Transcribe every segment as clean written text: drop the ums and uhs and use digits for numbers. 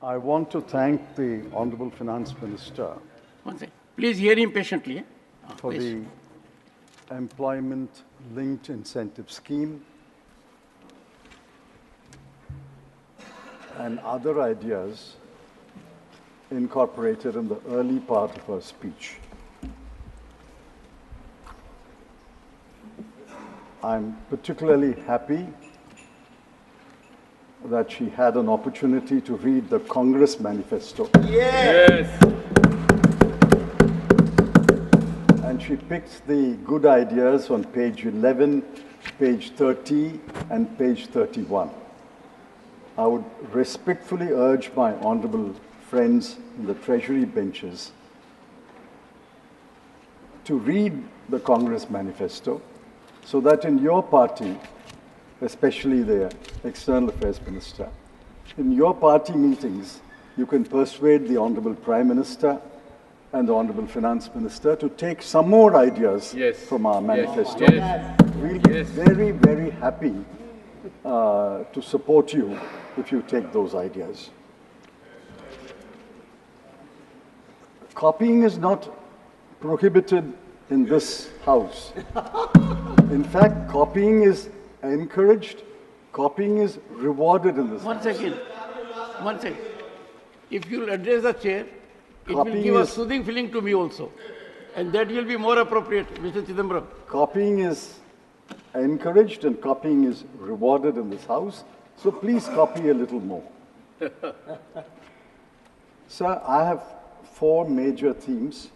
I want to thank the Honorable Finance Minister One second. Please hear him patiently. for the employment-linked incentive scheme and other ideas incorporated in the early part of her speech. I'm particularly happy that she had an opportunity to read the Congress Manifesto. Yes. And she picked the good ideas on page 11, page 30, and page 31. I would respectfully urge my honorable friends in the Treasury benches to read the Congress Manifesto so that in your party, especially the External Affairs Minister, in your party meetings, you can persuade the Honorable Prime Minister and the Honorable Finance Minister to take some more ideas from our manifesto. We'll be very, very happy to support you if you take those ideas. Copying is not prohibited in this House. In fact, copying is encouraged, copying is rewarded in this House. One second. If you'll address the chair, it will give a soothing feeling to me also. And that will be more appropriate, Mr. Chidambaram. Copying is encouraged and copying is rewarded in this House. So please copy a little more. Sir, I have 4 major themes,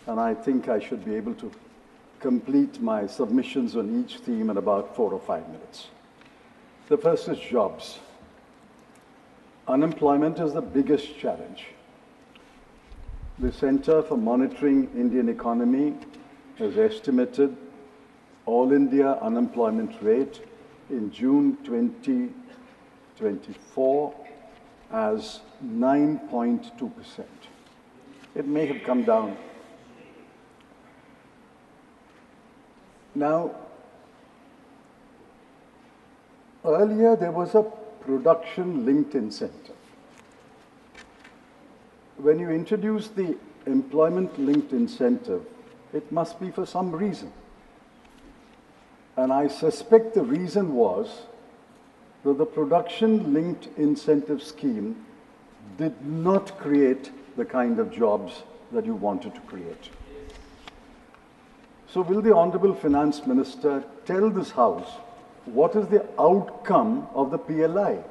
and I think I should be able to complete my submissions on each theme in about 4 or 5 minutes. The first is jobs. Unemployment is the biggest challenge. The Center for Monitoring Indian Economy has estimated all India unemployment rate in June 2024 as 9.2%. It may have come down. Now, earlier there was a production-linked incentive. When you introduce the employment-linked incentive, it must be for some reason. And I suspect the reason was that the production-linked incentive scheme did not create the kind of jobs that you wanted to create. So will the Honorable Finance Minister tell this House what is the outcome of the PLI?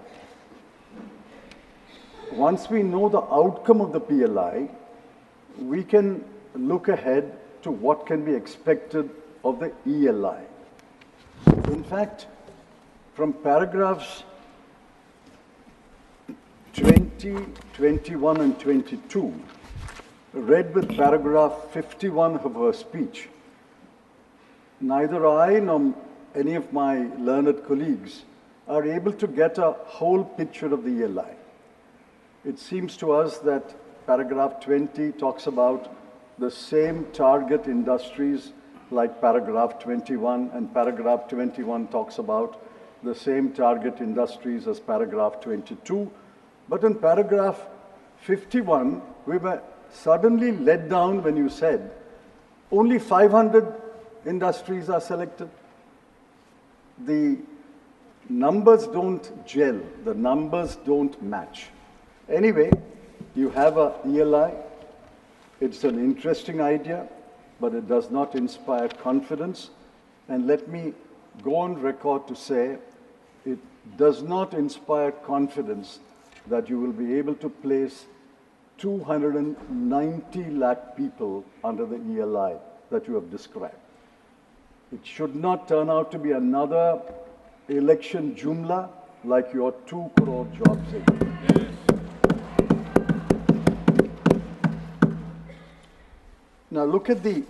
Once we know the outcome of the PLI, we can look ahead to what can be expected of the ELI. In fact, from paragraphs 20, 21, and 22, read with paragraph 51 of her speech, neither I nor any of my learned colleagues are able to get a whole picture of the ELI. It seems to us that paragraph 20 talks about the same target industries like paragraph 21, and paragraph 21 talks about the same target industries as paragraph 22. But in paragraph 51, we were suddenly let down when you said only 500 industries are selected. The numbers don't gel, the numbers don't match. Anyway, you have a ELI. It's an interesting idea, but it does not inspire confidence. And let me go on record to say it does not inspire confidence that you will be able to place 290 lakh people under the ELI that you have described. It should not turn out to be another election jumla like your 2 crore jobs again. Now look at the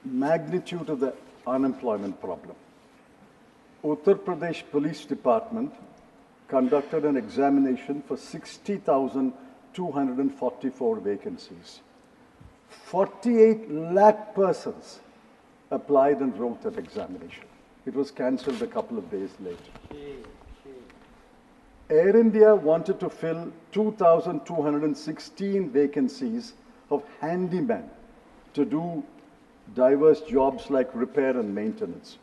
magnitude of the unemployment problem. Uttar Pradesh Police Department conducted an examination for 60,244 vacancies. 48 lakh persons applied and wrote that examination. It was cancelled a couple of days later. Air India wanted to fill 2,216 vacancies of handyman to do diverse jobs like repair and maintenance.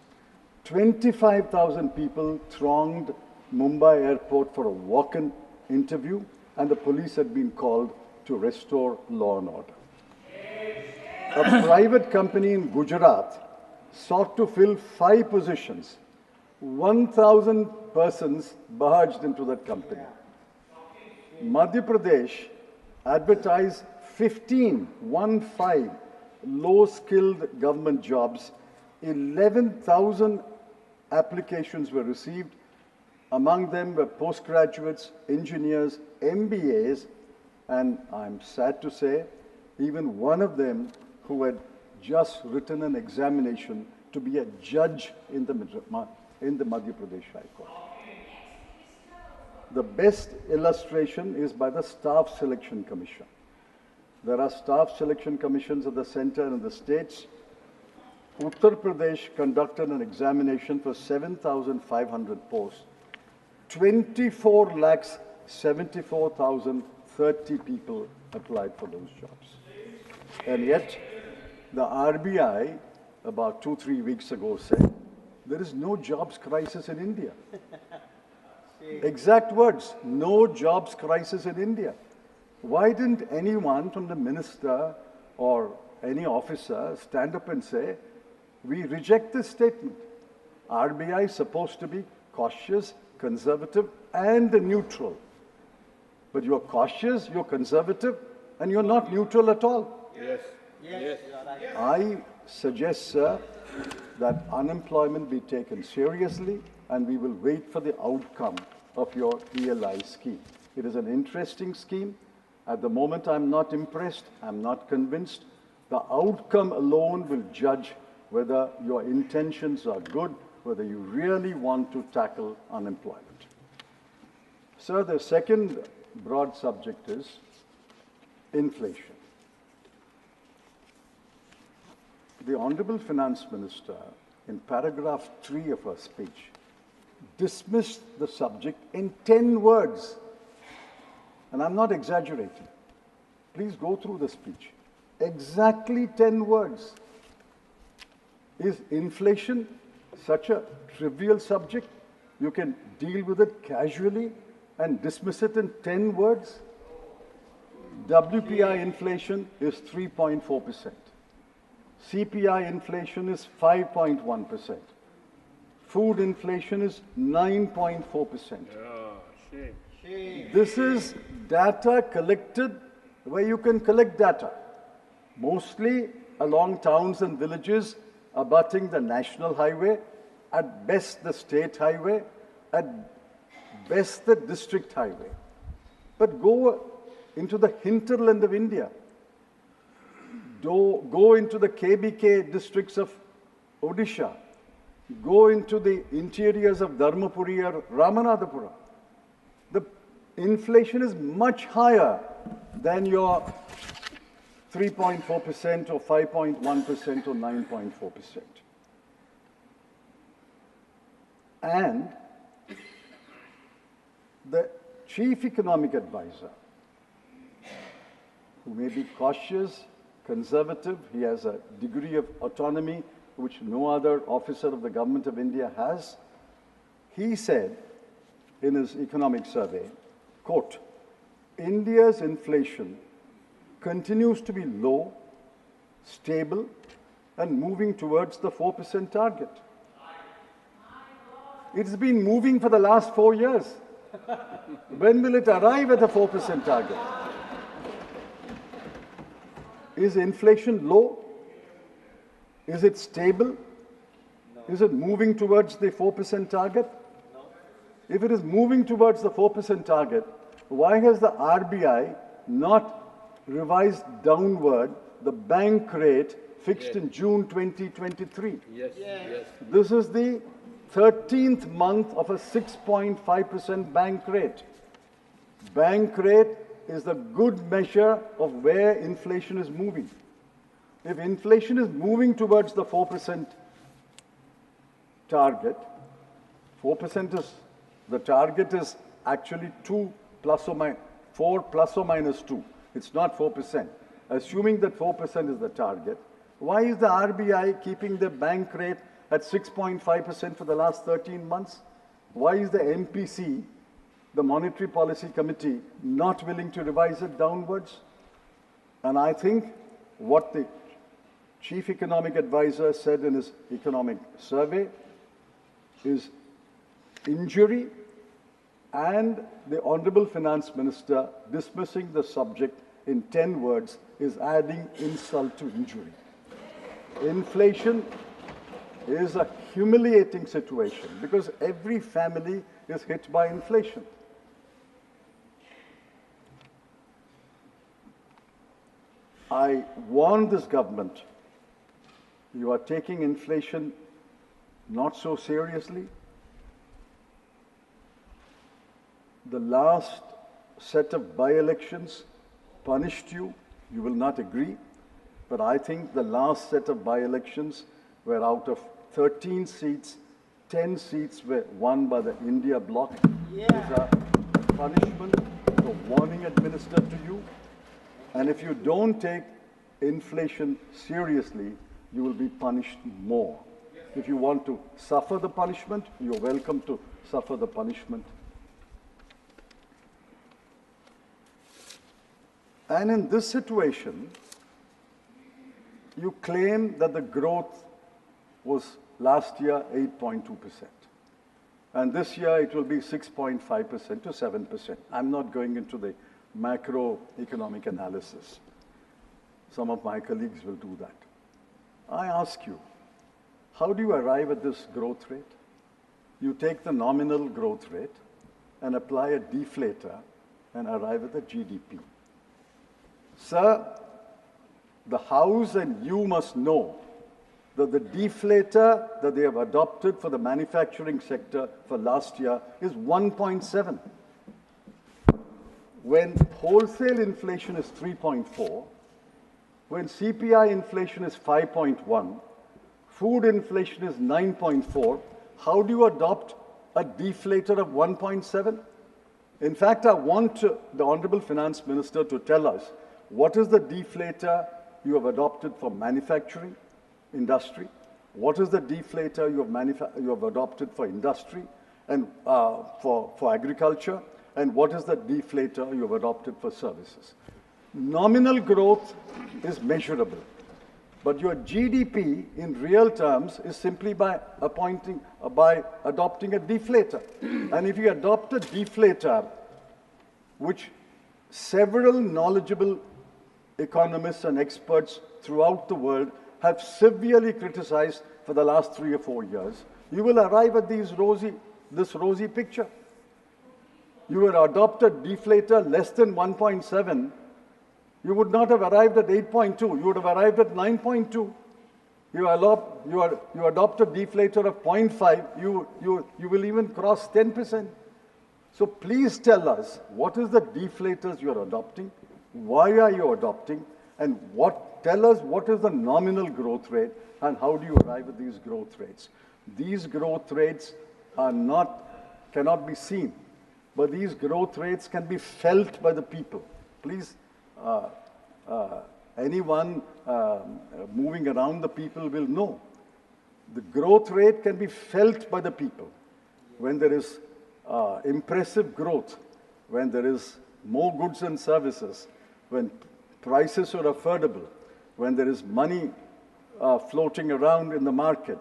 25,000 people thronged Mumbai airport for a walk-in interview, and the police had been called to restore law and order. A private company in Gujarat sought to fill 5 positions. 1,000 persons barged into that company. Madhya Pradesh advertised 15 low-skilled government jobs. 11,000 applications were received. Among them were postgraduates, engineers, MBAs, and I'm sad to say, even one of them who had just written an examination to be a judge in the Madhya Pradesh High Court. The best illustration is by the Staff Selection Commission. There are staff selection commissions at the center and in the states. Uttar Pradesh conducted an examination for 7,500 posts. 24,74,030 people applied for those jobs. And yet, the RBI, about 2-3 weeks ago, said, there is no jobs crisis in India. Exact words, no jobs crisis in India. Why didn't anyone from the minister or any officer stand up and say, we reject this statement. RBI is supposed to be cautious, conservative, and neutral. But you're cautious, you're conservative, and you're not neutral at all. Yes. Yes. I suggest, sir, that unemployment be taken seriously, and we will wait for the outcome of your ELI scheme. It is an interesting scheme. At the moment, I'm not impressed. I'm not convinced. The outcome alone will judge whether your intentions are good, whether you really want to tackle unemployment. Sir, the second broad subject is inflation. The Honorable Finance Minister, in paragraph 3 of her speech, dismissed the subject in 10 words. And I'm not exaggerating. Please go through the speech. Exactly 10 words. Is inflation such a trivial subject? You can deal with it casually and dismiss it in 10 words? WPI inflation is 3.4%. CPI inflation is 5.1%. Food inflation is 9.4%. This is data collected where you can collect data, mostly along towns and villages abutting the national highway, at best the state highway, at best the district highway. But go into the hinterland of India. Go into the KBK districts of Odisha. Go into the interiors of Dharmapuri or Ramanathapuram. The inflation is much higher than your 3.4% or 5.1% or 9.4%. And the chief economic advisor, who may be cautious, conservative, he has a degree of autonomy which no other officer of the government of India has, he said in his economic survey, quote, India's inflation continues to be low, stable, and moving towards the 4% target. It's been moving for the last 4 years. When will it arrive at the 4% target? Is inflation low? Is it stable? No. Is it moving towards the 4% target? No. If it is moving towards the 4% target, why has the RBI not revised downward the bank rate fixed in June 2023? Yes. Yes. This is the 13th month of a 6.5% bank rate. Bank rate is the good measure of where inflation is moving. If inflation is moving towards the 4% target, 4% is, the target is actually 2 plus or minus 4 plus or minus 2. It's not 4%. Assuming that 4% is the target, why is the RBI keeping the bank rate at 6.5% for the last 13 months? Why is the MPC, the Monetary Policy Committee, not willing to revise it downwards? And I think what the Chief Economic Advisor said in his economic survey is injury, and the Honorable Finance Minister dismissing the subject in 10 words is adding insult to injury. Inflation is a humiliating situation because every family is hit by inflation. I warn this government, you are taking inflation not so seriously. The last set of by-elections punished you. You will not agree. But I think the last set of by-elections were out of 13 seats, 10 seats were won by the India bloc. Yeah. These are punishment, a warning administered to you. And if you don't take inflation seriously, you will be punished more. If you want to suffer the punishment, you're welcome to suffer the punishment. And in this situation, you claim that the growth was last year 8.2%. And this year it will be 6.5% to 7%. I'm not going into the macroeconomic analysis. Some of my colleagues will do that. I ask you, how do you arrive at this growth rate? You take the nominal growth rate and apply a deflator and arrive at the GDP. Sir, the House and you must know that the deflator that they have adopted for the manufacturing sector for last year is 1.7. When wholesale inflation is 3.4, when CPI inflation is 5.1, food inflation is 9.4, how do you adopt a deflator of 1.7? In fact, I want the Honorable Finance Minister to tell us what is the deflator you have adopted for manufacturing, industry? What is the deflator you have adopted for industry and for agriculture? And what is the deflator you have adopted for services? Nominal growth is measurable, but your GDP in real terms is simply by adopting a deflator. And if you adopt a deflator, which several knowledgeable economists and experts throughout the world have severely criticized for the last 3 or 4 years, you will arrive at this rosy picture. You would adopt a deflator less than 1.7, you would not have arrived at 8.2, you would have arrived at 9.2. You adopt a deflator of 0.5, you will even cross 10%. So please tell us, what is the deflators you are adopting? Why are you adopting? And tell us what is the nominal growth rate and how do you arrive at these growth rates? These growth rates cannot be seen, but these growth rates can be felt by the people. Please, anyone moving around the people will know. The growth rate can be felt by the people. When there is impressive growth, when there is more goods and services, when prices are affordable, when there is money floating around in the market,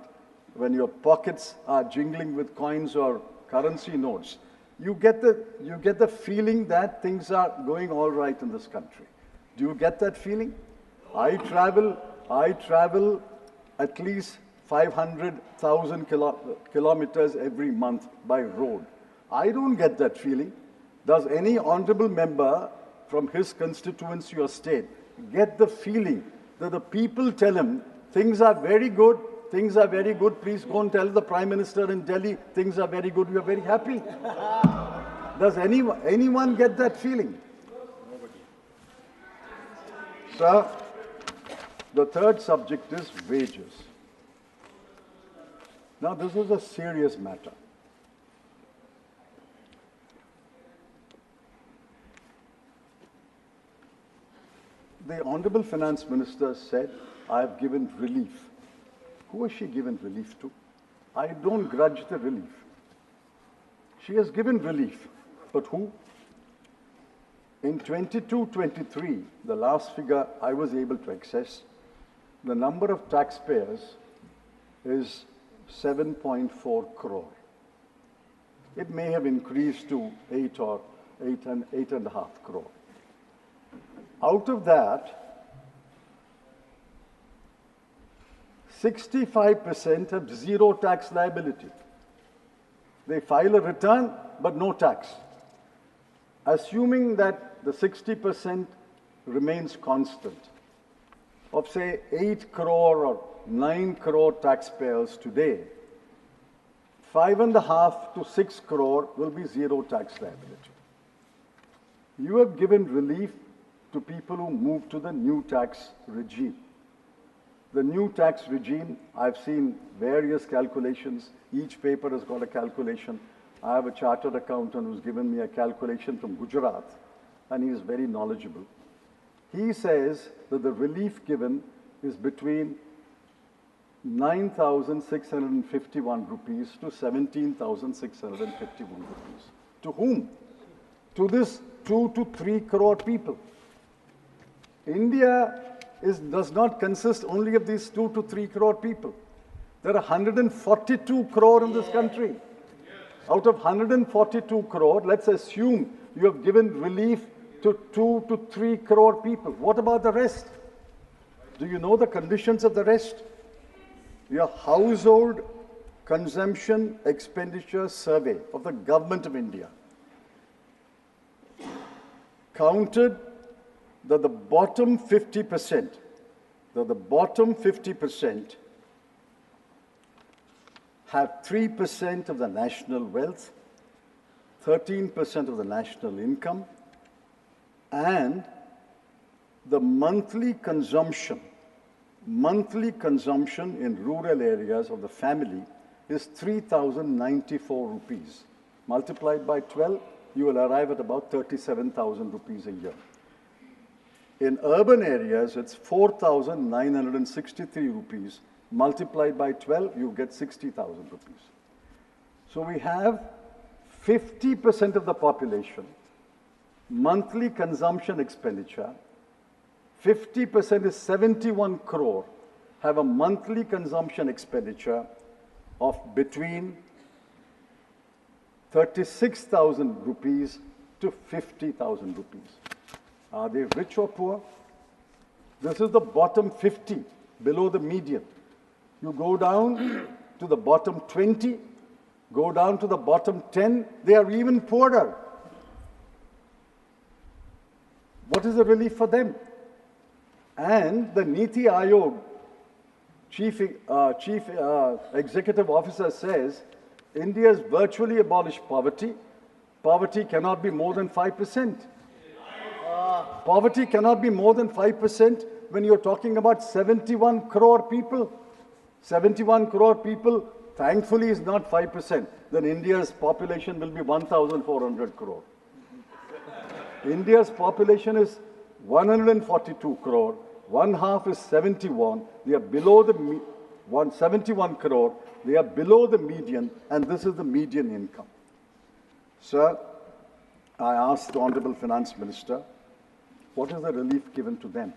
when your pockets are jingling with coins or currency notes, you get the feeling that things are going all right in this country. Do you get that feeling? I travel at least 500,000 kilometers every month by road. I don't get that feeling. Does any honorable member from his constituency or state get the feeling that the people tell him things are very good, please go and tell the Prime Minister in Delhi things are very good, we are very happy? Does anyone get that feeling? Sir, the third subject is wages. Now, this is a serious matter. The Honorable Finance Minister said, I have given relief. Who has she given relief to? I don't grudge the relief. She has given relief. But who? In 22-23, the last figure I was able to access, the number of taxpayers is 7.4 crore. It may have increased to 8.5 crore. Out of that, 65% have zero tax liability. They file a return, but no tax. Assuming that the 60% remains constant, of say 8 crore or 9 crore taxpayers today, 5.5 to 6 crore will be zero tax liability. You have given relief to people who move to the new tax regime. The new tax regime, I've seen various calculations. Each paper has got a calculation. I have a chartered accountant who's given me a calculation from Gujarat, and he is very knowledgeable. He says that the relief given is between 9,651 rupees to 17,651 rupees. To whom? To this 2 to 3 crore people. India does not consist only of these 2 to 3 crore people. There are 142 crore in this country. Out of 142 crore, let's assume you have given relief to 2 to 3 crore people. What about the rest? Do you know the conditions of the rest? Your household consumption expenditure survey of the Government of India counted that the bottom 50%, have 3% of the national wealth, 13% of the national income, and the monthly consumption in rural areas of the family is 3,094 rupees. Multiplied by 12, you will arrive at about 37,000 rupees a year. In urban areas, it's 4,963 rupees. Multiplied by 12, you get 60,000 rupees. So we have 50% of the population, monthly consumption expenditure, 50% is 71 crore, have a monthly consumption expenditure of between 36,000 rupees to 50,000 rupees. Are they rich or poor? This is the bottom 50, below the median. You go down to the bottom 20, go down to the bottom 10, they are even poorer. What is the relief for them? And the Niti Aayog chief executive officer says, India has virtually abolished poverty. Poverty cannot be more than 5%. Poverty cannot be more than 5% when you're talking about 71 crore people. 71 crore people, thankfully, is not 5%. Then India's population will be 1,400 crore. India's population is 142 crore. One half is 71. They are below the 171 crore. They are below the median, and this is the median income. Sir, I asked the Honorable Finance Minister, what is the relief given to them?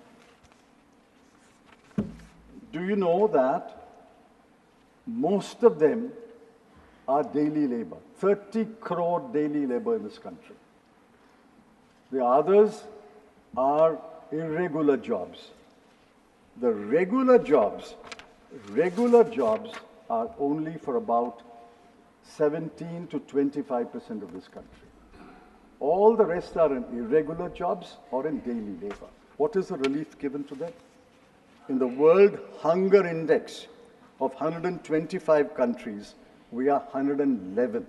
Do you know that most of them are daily labor? 30 crore daily labor in this country. The others are irregular jobs. The regular jobs are only for about 17 to 25% of this country. All the rest are in irregular jobs or in daily labor. What is the relief given to them? In the World Hunger Index of 125 countries, we are 111.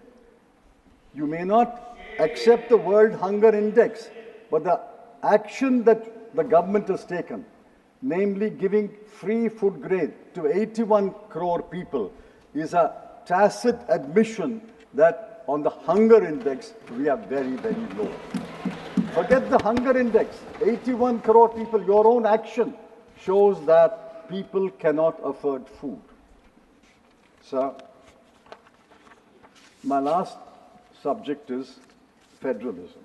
You may not accept the World Hunger Index, but the action that the government has taken, namely giving free food grain to 81 crore people, is a tacit admission that on the hunger index, we are very, very low. Forget the hunger index. 81 crore people, your own action shows that people cannot afford food. So, my last subject is federalism.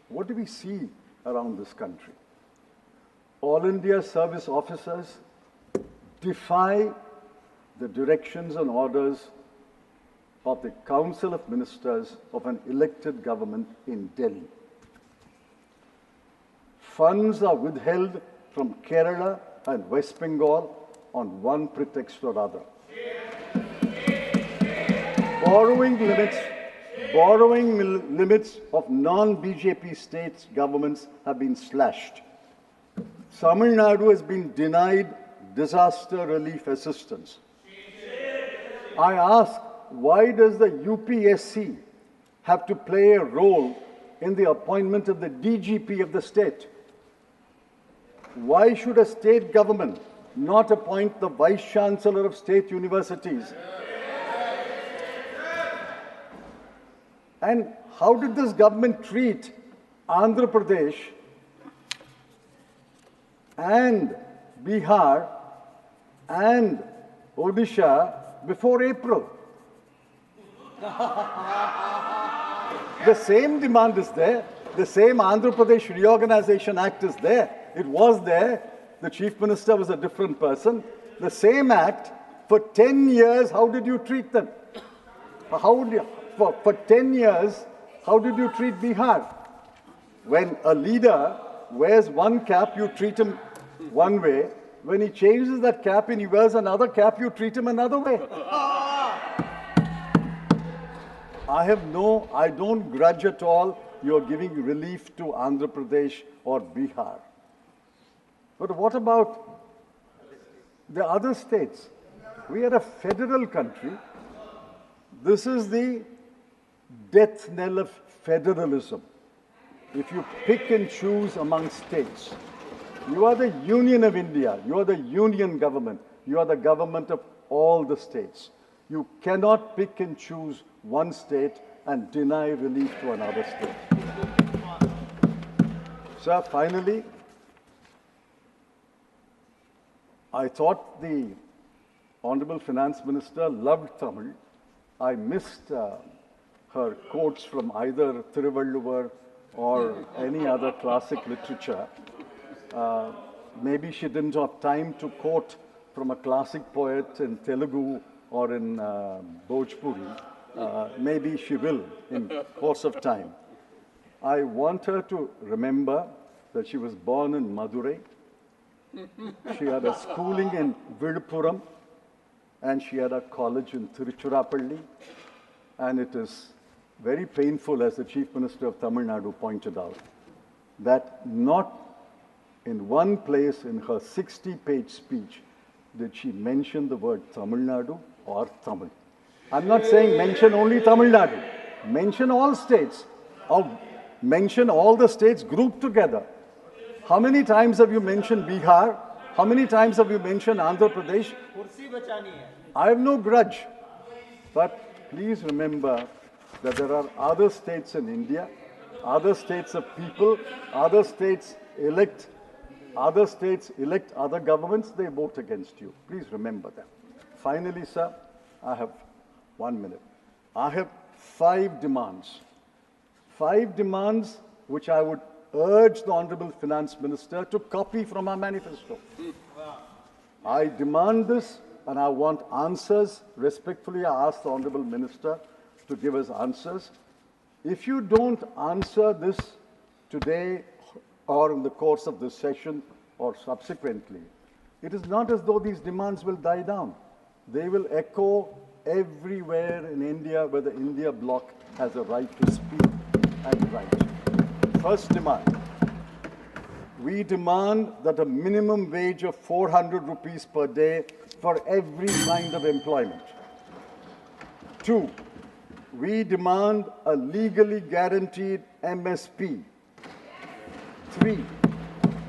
What do we see around this country? All India service officers defy the directions and orders of the Council of Ministers of an elected government in Delhi. Funds are withheld from Kerala and West Bengal on one pretext or other. Borrowing limits of non-BJP states governments have been slashed. Tamil Nadu has been denied disaster relief assistance. I ask, why does the UPSC have to play a role in the appointment of the DGP of the state? Why should a state government not appoint the Vice Chancellor of state universities? And how did this government treat Andhra Pradesh and Bihar and Odisha before April? The same demand is there. The same Andhra Pradesh Reorganization Act is there. It was there. The Chief Minister was a different person. The same act, for 10 years, how did you treat them? For 10 years, how did you treat Bihar? When a leader wears one cap, you treat him one way. When he changes that cap and he wears another cap, you treat him another way. I don't grudge at all you're giving relief to Andhra Pradesh or Bihar. But what about the other states? We are a federal country. This is the death knell of federalism. If you pick and choose among states, you are the Union of India. You are the union government. You are the government of all the states. You cannot pick and choose one state and deny relief to another state. Sir, finally, I thought the Honorable Finance Minister loved Tamil. I missed her quotes from either Thiruvalluvar or any other classic literature. Maybe she didn't have time to quote from a classic poet in Telugu or in Bhojpuri. Maybe she will in course of time. I want her to remember that she was born in Madurai. She had a schooling in Viluppuram and she had a college in Tiruchirappalli. And it is very painful, as the Chief Minister of Tamil Nadu pointed out, that not in one place in her 60-page speech did she mention the word Tamil Nadu or Tamil. I'm not saying mention only Tamil Nadu. Mention all states. Or mention all the states grouped together. How many times have you mentioned Bihar? How many times have you mentioned Andhra Pradesh? I have no grudge. But please remember that there are other states in India, other states of people, other states elect other governments, they vote against you. Please remember that. Finally, sir, I have 1 minute. I have 5 demands. 5 demands which I would urge the Honorable Finance Minister to copy from our manifesto. I demand this and I want answers. Respectfully, I ask the Honorable Minister to give us answers. If you don't answer this today or in the course of this session or subsequently, it is not as though these demands will die down. They will echo everywhere in India where the India bloc has a right to speak and write. First demand, we demand that a minimum wage of 400 rupees per day for every kind of employment. 2, we demand a legally guaranteed MSP. 3,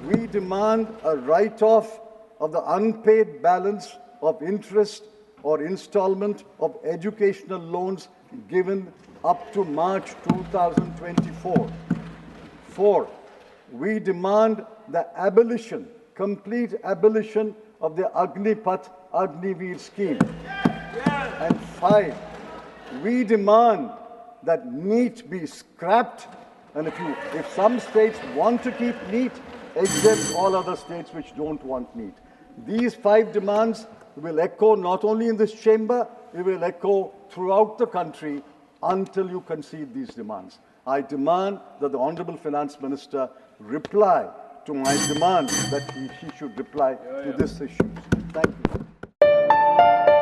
we demand a write-off of the unpaid balance of interest or installment of educational loans given up to March 2024. 4, we demand the abolition, complete abolition of the Agnipath Agniveer scheme. And 5, we demand that NEET be scrapped, and if some states want to keep NEET, exempt all other states which don't want NEET. These 5 demands will echo not only in this chamber, it will echo throughout the country until you concede these demands. I demand that the Honorable Finance Minister reply to my demand that he should reply to this issue. Thank you.